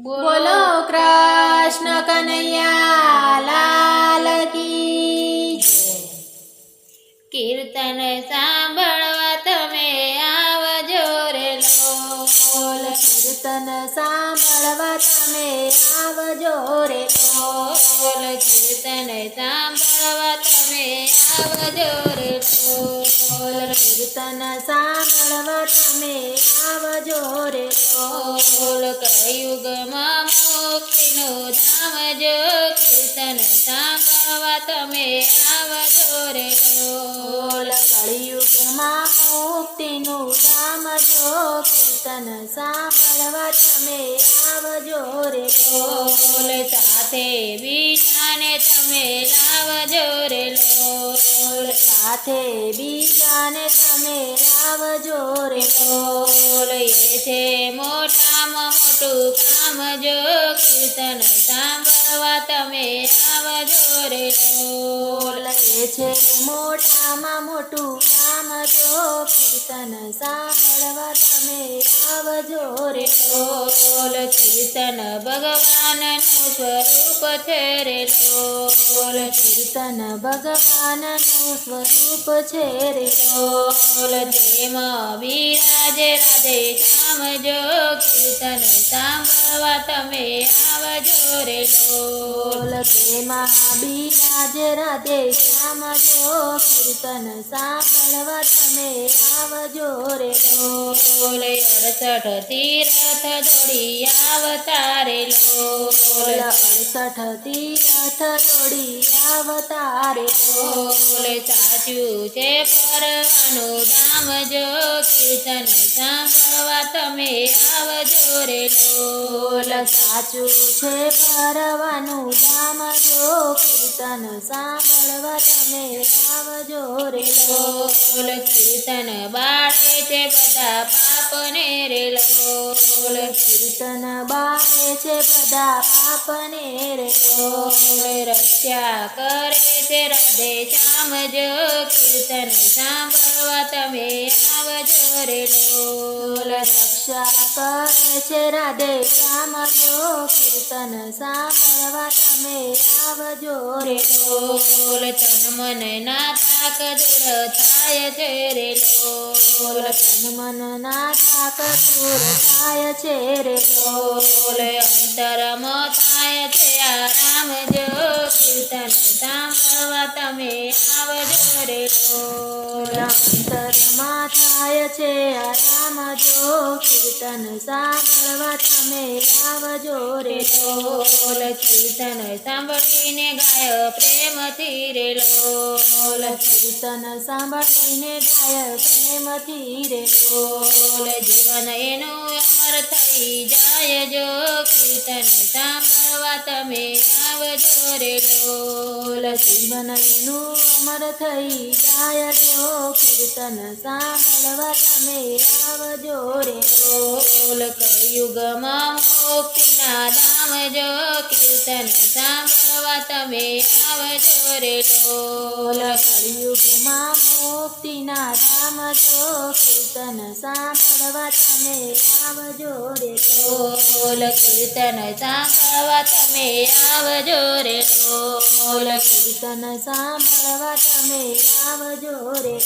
બોલો કૃષ્ણ કનૈયા લાલ કી જય। કીર્તન સાંભળવા તમે આવજો રે લોલ। કીર્તન સાંભળવા તમે આવજો રે લોલ। કીર્તન સાંભળવા તમે આવજો રે લોલ। કીર્તન સાંભળવા તમે આવજો રે લોલ। કળિયુગમાં મુક્તિનું ધામ જો કીર્તન સાંભળવા તમે આવજો રે લોલ। કળિયુગમાં મુક્તિનું ધામ જો કીર્તન સાંભળવા તમે આવજો રે લોલ। સાથે બીજાને તમે લાવજો રે લોલ। સાથે બીજાને તમે લાવજો રે લોલ। એ છે મોટામાં મોટું કામ જો કીર્તન સાંભળવા તમે આવજો રે લોલ। એ છે મોટામાં મોટું કામ જો કીર્તન સાંભળવા તમે આવજો રે લોલ। કીર્તન ભગવાનનું સ્વરૂપ છે રે લોલ। કીર્તન ભગવાનનું સ્વરૂપ છે રે લોલ। તેમાં બિરાજે રાધે શ્યામ જો કીર્તન સાંભળવા તમે આવજો રે લોલ। તેમાં બિરાજે રાધે શ્યામ જો કીર્તન સાંભળવા તમે આવજો રે લોલ। 68 તીર્થ દોડી આવતા રે લોલ। 68 તીર્થ દોડી આવતા રે લોલ। સાચું છે પરવાનું ધામ જો કીર્તન સાંભળવા તમે આવજો રે લોલ। સાચું છે પરવાનું ધામ જો કીર્તન સાંભળવા તમે આવજો રે લોલ। કીર્તન બાળે છે બધા પાપને રે લોલ। કીર્તન બાળે છે બધા પાપને રે લોલ। રક્ષા કરે છે રાધે શ્યામ જો કીર્તન સાંભળવા તમે આવજો રે લોલ। રક્ષા કરે છે રાધે શ્યામ જો કીર્તન સાંભળવા તમે આવજો રે લોલ। તન મન ના થાક દૂર થાય છે રે લોલ। તન મન ના થાક દૂર થાય છે રે લોલ। અંતરમાં થાય છે આરામ જો કીર્તન સાંભળવા તમે આવજો રે લોલ। અંતરમાં થાય છે આરામ જો કીર્તન સાંભળવા તમે આવજો રે લોલ। કીર્તન સાંભળીને ગાય પ્રેમથી રે લોલ। કીર્તન સાંભળીને ગાય પ્રેમથી રે લોલ। જીવન એનું અમર થઈ જાય જો કીર્તન સાંભળવા તમે આવજો રે લોલ। જીવન એનું અમર થઈ જાય જો કીર્તન સાંભળવા તમે આવજો રે લોલ। કળિયુગમાં મુક્તિના ધામ જો કીર્તન સાંભળવા તમે આવજો રે લોલ। કળિયુગમાં મુક્તિના ધામ જો કીર્તન સાંભળવા તમે આવજો રે લોલ। કીર્તન સાંભળવા તમે આવજો રે લોલ। કીર્તન સાંભળવા તમે આવજો રે